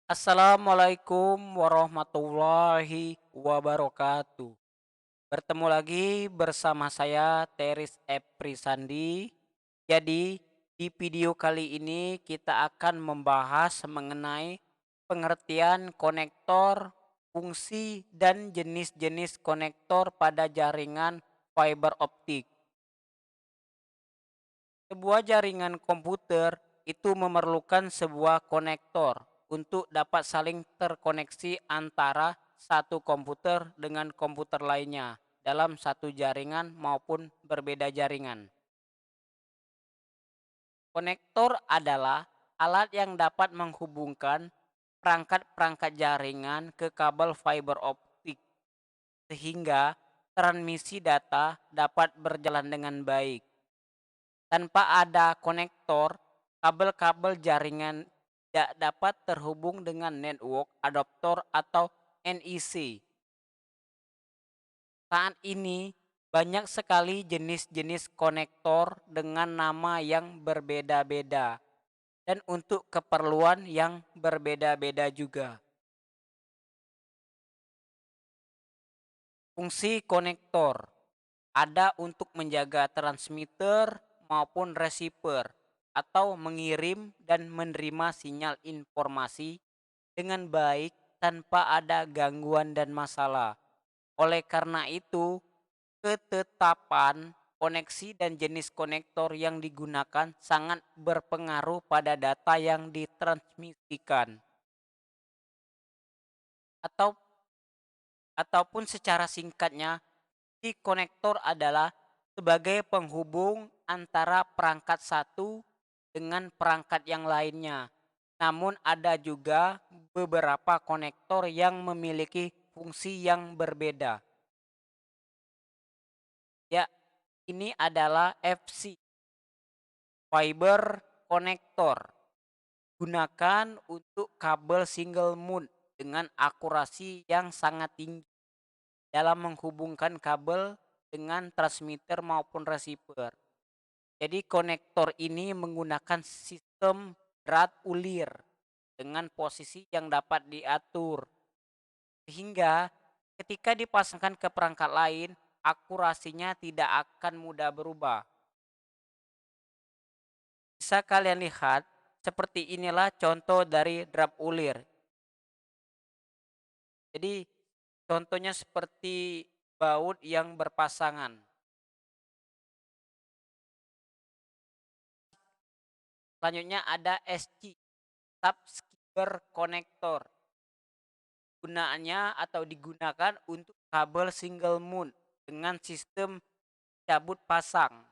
Assalamualaikum warahmatullahi wabarakatuh. Bertemu lagi bersama saya Teris Eprisandi. Jadi, di video kali ini kita akan membahas mengenai pengertian konektor, fungsi dan jenis-jenis konektor pada jaringan fiber optik. Sebuah jaringan komputer itu memerlukan sebuah konektor untuk dapat saling terkoneksi antara satu komputer dengan komputer lainnya dalam satu jaringan maupun berbeda jaringan. Konektor adalah alat yang dapat menghubungkan perangkat-perangkat jaringan ke kabel fiber optik sehingga transmisi data dapat berjalan dengan baik. Tanpa ada konektor, kabel-kabel jaringan tidak dapat terhubung dengan network adaptor atau NEC. Saat ini, banyak sekali jenis-jenis konektor dengan nama yang berbeda-beda dan untuk keperluan yang berbeda-beda juga. Fungsi konektor ada untuk menjaga transmitter maupun receiver atau mengirim dan menerima sinyal informasi dengan baik tanpa ada gangguan dan masalah. Oleh karena itu, ketetapan koneksi dan jenis konektor yang digunakan sangat berpengaruh pada data yang ditransmisikan. Atau ataupun secara singkatnya, si konektor adalah sebagai penghubung antara perangkat satu dengan perangkat yang lainnya. Namun ada juga beberapa konektor yang memiliki fungsi yang berbeda. Ya, ini adalah FC, Fiber Connector. Gunakan untuk kabel single mode dengan akurasi yang sangat tinggi dalam menghubungkan kabel dengan transmitter maupun receiver. Jadi konektor ini menggunakan sistem berat ulir dengan posisi yang dapat diatur sehingga ketika dipasangkan ke perangkat lain akurasinya tidak akan mudah berubah. Bisa kalian lihat seperti inilah contoh dari drap ulir. Jadi contohnya seperti baut yang berpasangan. Selanjutnya ada SC, subscriber connector. Gunaannya atau digunakan untuk kabel single mode dengan sistem cabut pasang.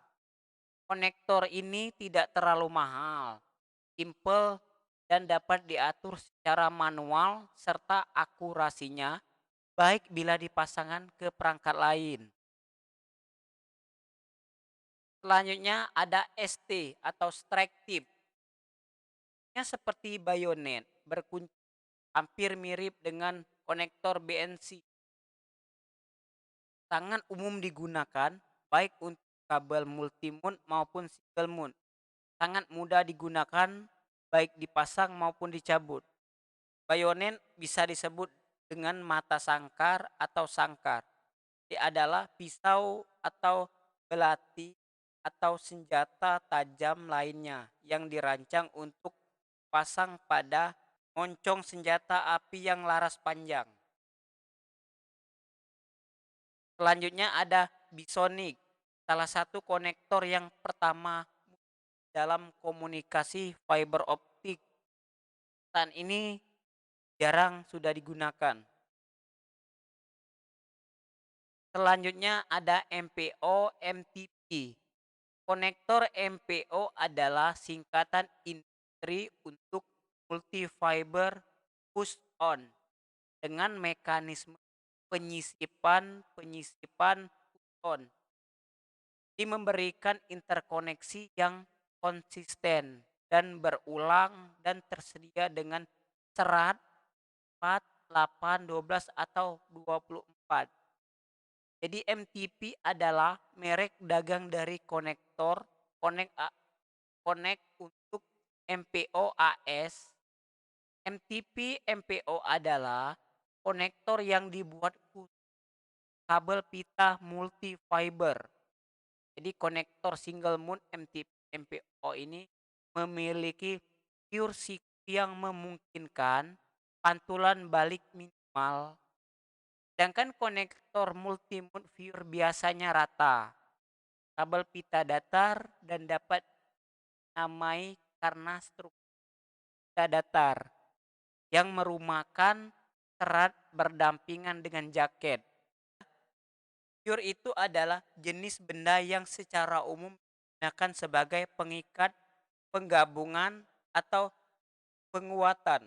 Konektor ini tidak terlalu mahal, simple dan dapat diatur secara manual serta akurasinya baik bila dipasangkan ke perangkat lain. Selanjutnya ada ST atau strike tip. Ini seperti bayonet berkunci hampir mirip dengan konektor BNC. Sangat umum digunakan baik untuk kabel multimode maupun single mode. Sangat mudah digunakan baik dipasang maupun dicabut. Bayonet bisa disebut dengan mata sangkar atau sangkar. Dia adalah pisau atau belati atau senjata tajam lainnya yang dirancang untuk pasang pada moncong senjata api yang laras panjang. Selanjutnya ada Bisonic, salah satu konektor yang pertama dalam komunikasi fiber optik. Saat ini jarang sudah digunakan. Selanjutnya ada MPO MTP. Konektor MPO adalah singkatan industri untuk multi fiber push on dengan mekanisme penyisipan push on. Ini memberikan interkoneksi yang konsisten dan berulang dan tersedia dengan serat 4, 8, 12 atau 24. Jadi MTP adalah merek dagang dari konektor konek untuk MPO AS MTP MPO adalah konektor yang dibuat khusus kabel pita multi fiber. Jadi konektor single mode MTP MPO ini memiliki pure siku yang memungkinkan pantulan balik minimal. Sedangkan konektor multi mode pure biasanya rata. Kabel pita datar dan dapat namai karena struktur pita datar yang merumahkan serat berdampingan dengan jaket. Pure itu adalah jenis benda yang secara umum digunakan sebagai pengikat, penggabungan, atau penguatan.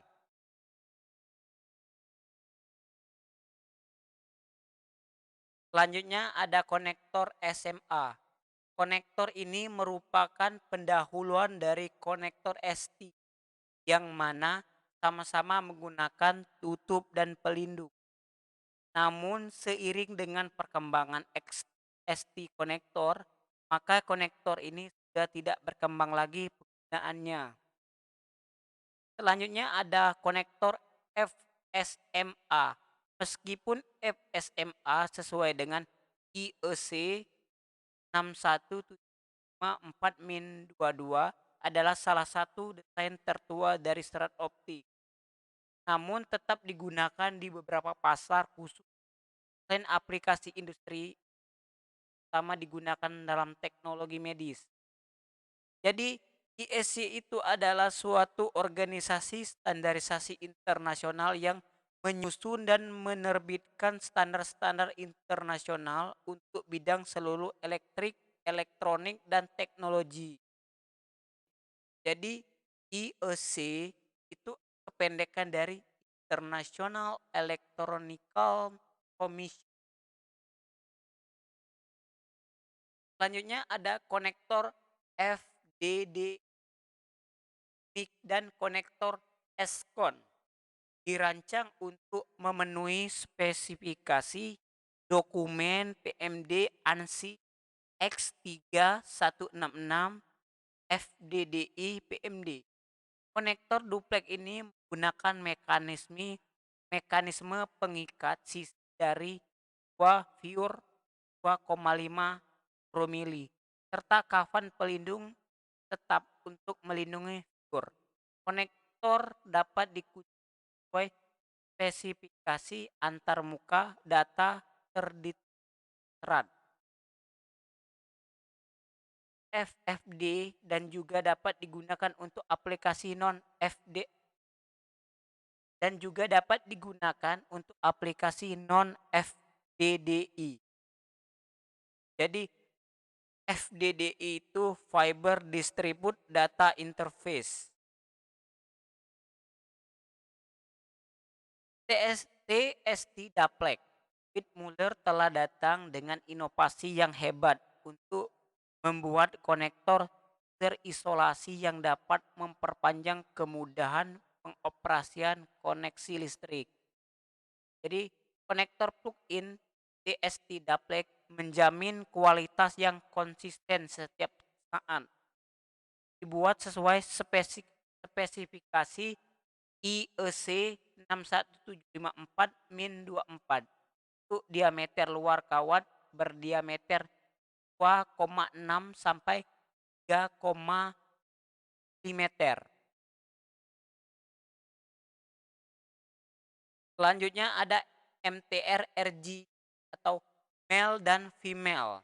Selanjutnya ada konektor SMA. Konektor ini merupakan pendahuluan dari konektor ST yang mana sama-sama menggunakan tutup dan pelindung. Namun seiring dengan perkembangan ST konektor, maka konektor ini sudah tidak berkembang lagi penggunaannya. Selanjutnya ada konektor FSMA. Meskipun FSMA sesuai dengan IEC 61754-22 adalah salah satu desain tertua dari serat optik, namun tetap digunakan di beberapa pasar khusus dan aplikasi industri, sama digunakan dalam teknologi medis. Jadi ISC itu adalah suatu organisasi standarisasi internasional yang menyusun dan menerbitkan standar-standar internasional untuk bidang seluruh elektrik, elektronik, dan teknologi. Jadi IEC itu kependekan dari International Electronical Commission. Selanjutnya ada konektor FDD dan konektor SCON. Dirancang untuk memenuhi spesifikasi dokumen PMD ANSI X3166 FDDI PMD. Konektor duplek ini menggunakan mekanisme pengikat sisi dari 2 viewer 2,5 promili serta kafan pelindung tetap untuk melindungi viewer. Konektor dapat dikunci sesuai spesifikasi antarmuka data terditeran FFD dan juga dapat digunakan untuk aplikasi non FD dan juga dapat digunakan untuk aplikasi non FDDI. Jadi FDDI itu Fiber Distribute Data Interface. TST Daplek. Muller telah datang dengan inovasi yang hebat untuk membuat konektor terisolasi yang dapat memperpanjang kemudahan pengoperasian koneksi listrik. Jadi konektor plug-in TST Daplek menjamin kualitas yang konsisten setiap saat. Dibuat sesuai spesifikasi IEC 61754-24 untuk diameter luar kawat berdiameter 2,6 sampai 3,5 mm. Selanjutnya ada MTR RG atau male dan female.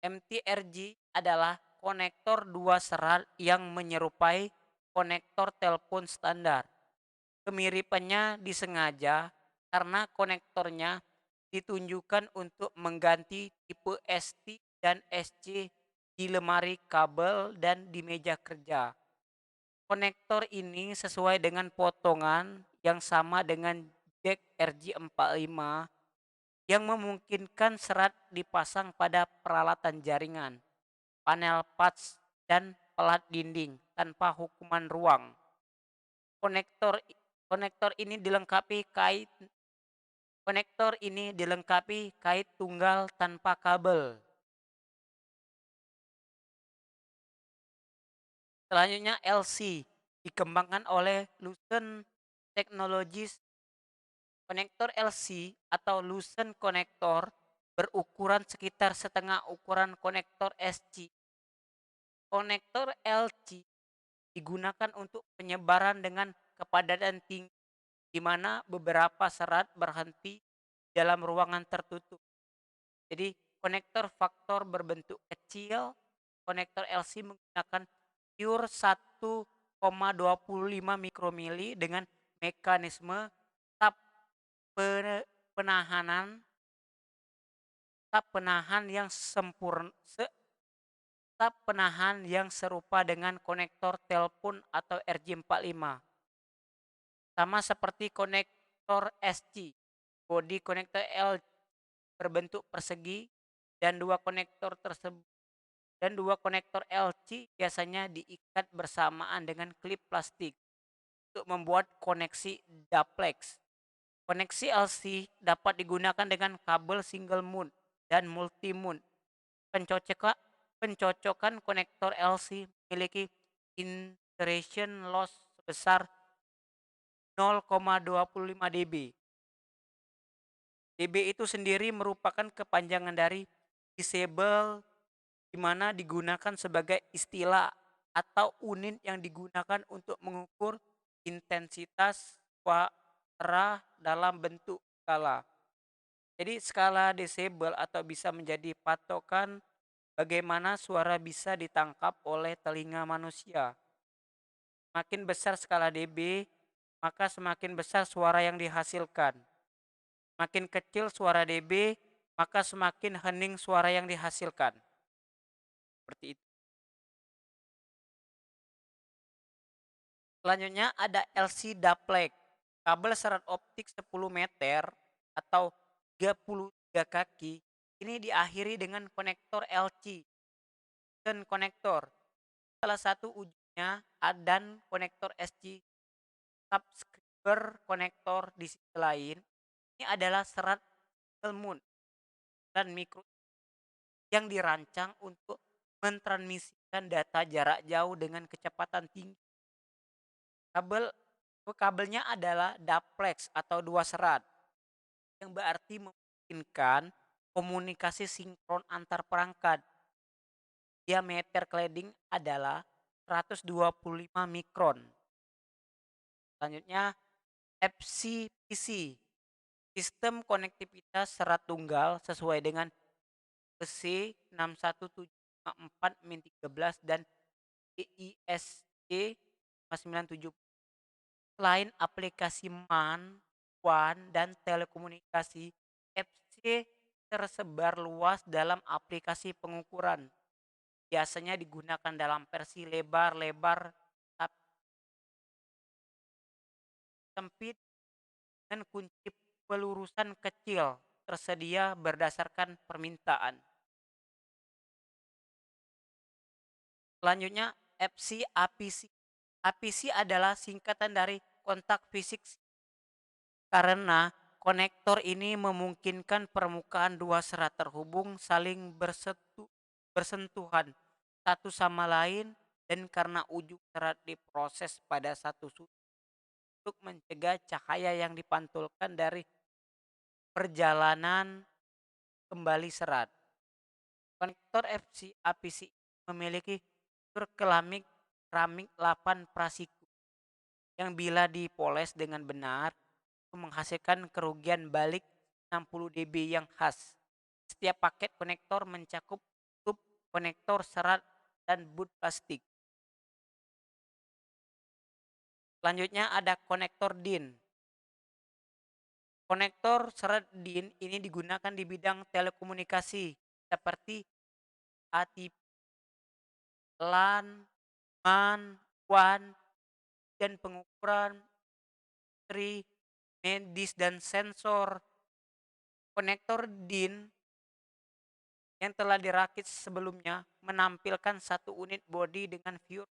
MTRG adalah konektor dua serat yang menyerupai konektor telepon standar. Kemiripannya disengaja karena konektornya ditunjukkan untuk mengganti tipe ST dan SC di lemari kabel dan di meja kerja. Konektor ini sesuai dengan potongan yang sama dengan jack RJ45 yang memungkinkan serat dipasang pada peralatan jaringan, panel patch, dan pelat dinding tanpa hukuman ruang. Konektor konektor ini dilengkapi kait tunggal tanpa kabel. Selanjutnya LC dikembangkan oleh Lucent Teknologi konektor LC atau Lucent Connector berukuran sekitar setengah ukuran konektor SC. Konektor LC digunakan untuk penyebaran dengan kepadatan tinggi di mana beberapa serat berhenti dalam ruangan tertutup. Jadi konektor faktor berbentuk kecil, konektor LC menggunakan pure 1,25 mikromili dengan mekanisme tap penahanan tap penahan yang tap penahan yang serupa dengan konektor telepon atau RJ45. Sama seperti konektor SC, bodi konektor L berbentuk persegi dan dua konektor LC biasanya diikat bersamaan dengan klip plastik untuk membuat koneksi duplex. Koneksi LC dapat digunakan dengan kabel single mount dan multi mount. Pencocokan konektor LC memiliki insertion loss sebesar 0,25 dB. dB itu sendiri merupakan kepanjangan dari disable, di mana digunakan sebagai istilah atau unit yang digunakan untuk mengukur intensitas suara dalam bentuk skala. Jadi skala desibel atau bisa menjadi patokan bagaimana suara bisa ditangkap oleh telinga manusia. Makin besar skala dB, maka semakin besar suara yang dihasilkan. Makin kecil suara dB, maka semakin hening suara yang dihasilkan. Seperti itu. Selanjutnya ada LC duplex. Kabel serat optik 10 meter atau 33 kaki ini diakhiri dengan konektor LC dan konektor. Salah satu ujungnya dan konektor SC subscriber konektor di sisi lain. Ini adalah serat ilmun dan mikro yang dirancang untuk mentransmisikan data jarak jauh dengan kecepatan tinggi. Kabelnya adalah duplex atau dua serat yang berarti memungkinkan komunikasi sinkron antar perangkat. Diameter cladding adalah 125 mikron. Selanjutnya FCPC, sistem konektivitas serat tunggal sesuai dengan EC 61754-13 dan EISC 597. Selain aplikasi MAN, WAN, dan telekomunikasi, FC tersebar luas dalam aplikasi pengukuran. Biasanya digunakan dalam versi lebar-lebar sempit dan kunci pelurusan kecil tersedia berdasarkan permintaan. Selanjutnya FC APC. APC adalah singkatan dari kontak fisik karena konektor ini memungkinkan permukaan dua serat terhubung saling bersentuhan satu sama lain dan karena ujung serat diproses pada satu sudut untuk mencegah cahaya yang dipantulkan dari perjalanan kembali serat. Konektor FC APC memiliki struktur keramik 8 prasiku yang bila dipoles dengan benar menghasilkan kerugian balik 60 dB yang khas. Setiap paket konektor mencakup tub konektor serat dan boot plastik. Selanjutnya ada konektor DIN. Konektor serat DIN ini digunakan di bidang telekomunikasi seperti ATP, LAN, MAN, WAN, dan pengukuran medis dan sensor. Konektor DIN yang telah dirakit sebelumnya menampilkan satu unit bodi dengan pure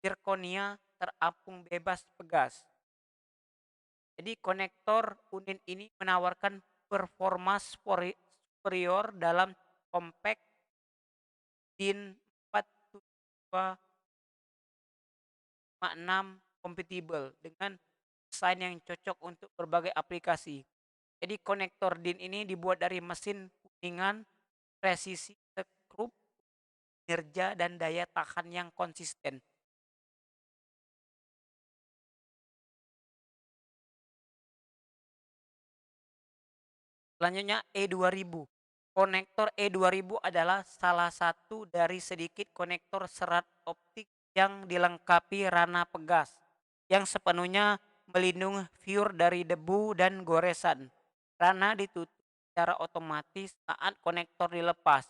zirconia terapung bebas pegas. Jadi konektor unit ini menawarkan performa superior dalam compact DIN 47256 compatible dengan desain yang cocok untuk berbagai aplikasi. Jadi konektor DIN ini dibuat dari mesin kuningan, presisi, skrup, kinerja, dan daya tahan yang konsisten. Selanjutnya E2000. Konektor E2000 adalah salah satu dari sedikit konektor serat optik yang dilengkapi rana pegas yang sepenuhnya melindungi viewer dari debu dan goresan. Rana ditutup secara otomatis saat konektor dilepas,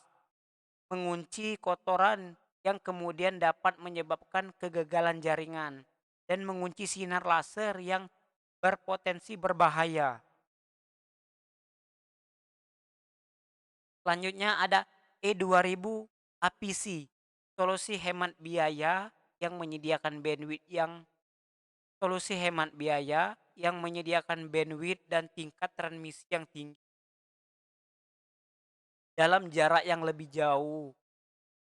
mengunci kotoran yang kemudian dapat menyebabkan kegagalan jaringan dan mengunci sinar laser yang berpotensi berbahaya. Selanjutnya ada E2000 APC, solusi hemat biaya yang menyediakan bandwidth yang solusi hemat biaya yang menyediakan bandwidth dan tingkat transmisi yang tinggi dalam jarak yang lebih jauh.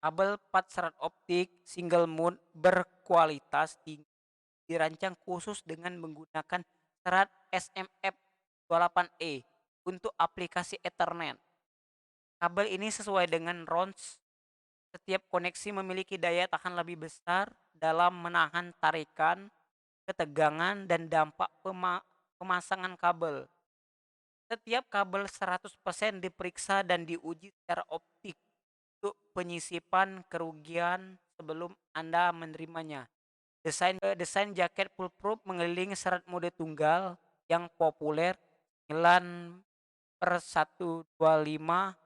Kabel 4 serat optik single mode berkualitas tinggi dirancang khusus dengan menggunakan serat SMF28E untuk aplikasi Ethernet. Kabel ini sesuai dengan RONS. Setiap koneksi memiliki daya tahan lebih besar dalam menahan tarikan, ketegangan, dan dampak pemasangan kabel. Setiap kabel 100% diperiksa dan diuji secara optik untuk penyisipan kerugian sebelum Anda menerimanya. Desain jaket foolproof mengelilingi serat mode tunggal yang populer 9/125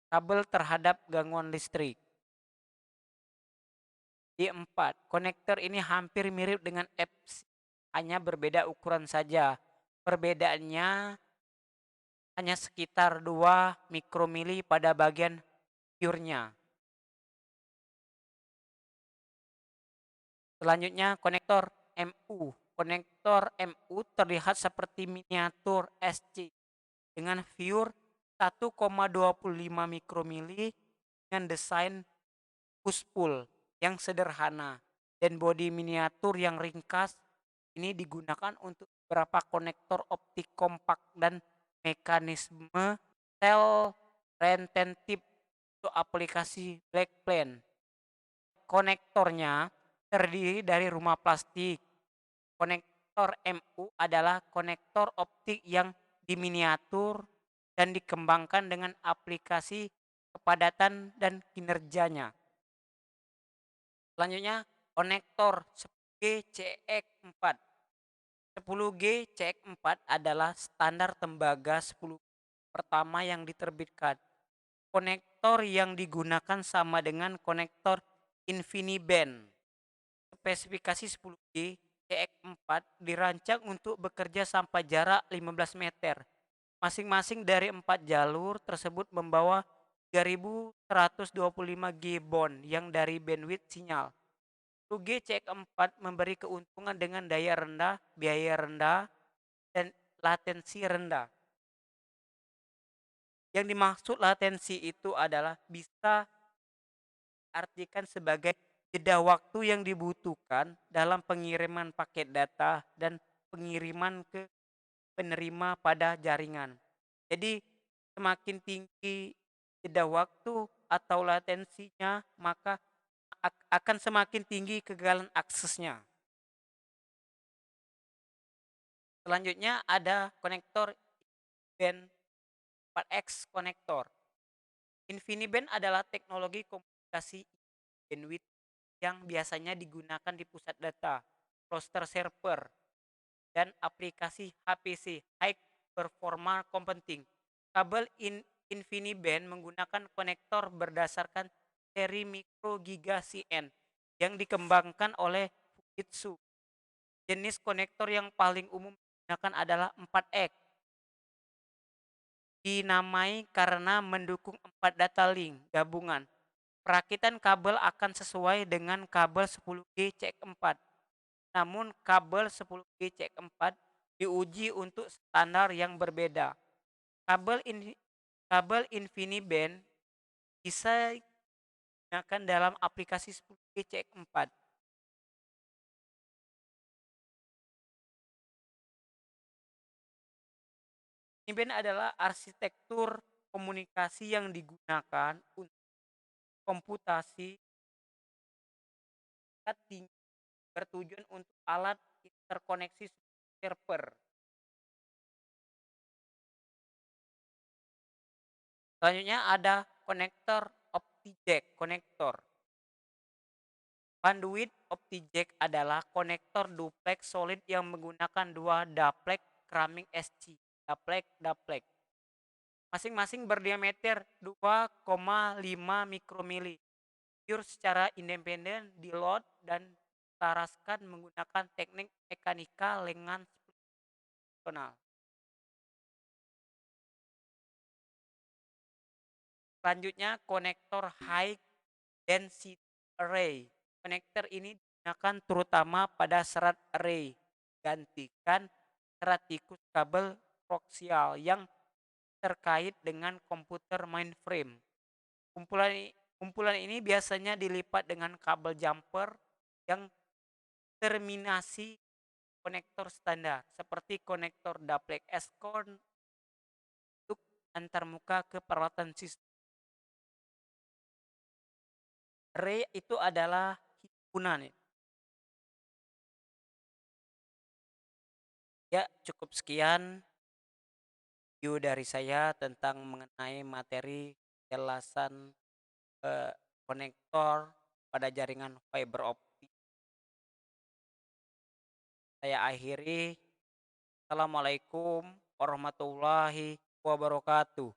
kabel terhadap gangguan listrik. D4, konektor ini hampir mirip dengan FC, hanya berbeda ukuran saja. Perbedaannya hanya sekitar 2 mikromili pada bagian pure-nya. Selanjutnya konektor MU. Konektor MU terlihat seperti miniatur SC dengan viewer 1,25 mikromili dengan desain push pull yang sederhana dan bodi miniatur yang ringkas. Ini digunakan untuk beberapa konektor optik kompak dan mekanisme sel retentif untuk aplikasi backplane. Konektornya terdiri dari rumah plastik. Konektor MU adalah konektor optik yang diminiatur dan dikembangkan dengan aplikasi kepadatan dan kinerjanya. Selanjutnya konektor 10G CX4. 10G CX4 adalah standar tembaga 10 pertama yang diterbitkan. Konektor yang digunakan sama dengan konektor InfiniBand. Spesifikasi 10G CX4 dirancang untuk bekerja sampai jarak 15 meter. Masing-masing dari 4 jalur tersebut membawa 3125 G bond yang dari bandwidth sinyal. 10G CX4 memberi keuntungan dengan daya rendah, biaya rendah, dan latensi rendah. Yang dimaksud latensi itu adalah bisa artikan sebagai jeda waktu yang dibutuhkan dalam pengiriman paket data dan pengiriman ke penerima pada jaringan. Jadi semakin tinggi jeda waktu atau latensinya, maka akan semakin tinggi kegagalan aksesnya. Selanjutnya ada konektor band 4X konektor. InfiniBand adalah teknologi komunikasi bandwidth yang biasanya digunakan di pusat data, cluster server, dan aplikasi HPC (High Performance Computing). Kabel InfiniBand menggunakan konektor berdasarkan seri mikro giga CN yang dikembangkan oleh Fujitsu. Jenis konektor yang paling umum digunakan adalah 4X. Dinamai karena mendukung 4 data link gabungan. Perakitan kabel akan sesuai dengan kabel 10G CX4. Namun kabel 10G CX4 diuji untuk standar yang berbeda. Kabel InfiniBand bisa digunakan dalam aplikasi 10G CX4. InBand adalah arsitektur komunikasi yang digunakan untuk komputasi tingkat tinggi bertujuan untuk alat interkoneksi server. Selanjutnya ada konektor OptiJack konektor. Bandwidth OptiJack adalah konektor duplex solid yang menggunakan dua duplex keramik SC, duplex. Masing-masing berdiameter 2,5 mikromili. Pure secara independen di load dan diselaraskan menggunakan teknik mekanika lengan split. Selanjutnya konektor high density array. Konektor ini digunakan terutama pada serat array. Gantikan serat tikus kabel koaksial yang terkait dengan komputer mainframe. Kumpulan ini biasanya dilipat dengan kabel jumper yang terminasi konektor standar seperti konektor duplex S-Core untuk antarmuka ke peralatan sistem. Array itu adalah himpunan. Ya, cukup sekian review dari saya tentang mengenai materi jelasan konektor pada jaringan fiber optik. Saya akhiri. Assalamualaikum warahmatullahi wabarakatuh.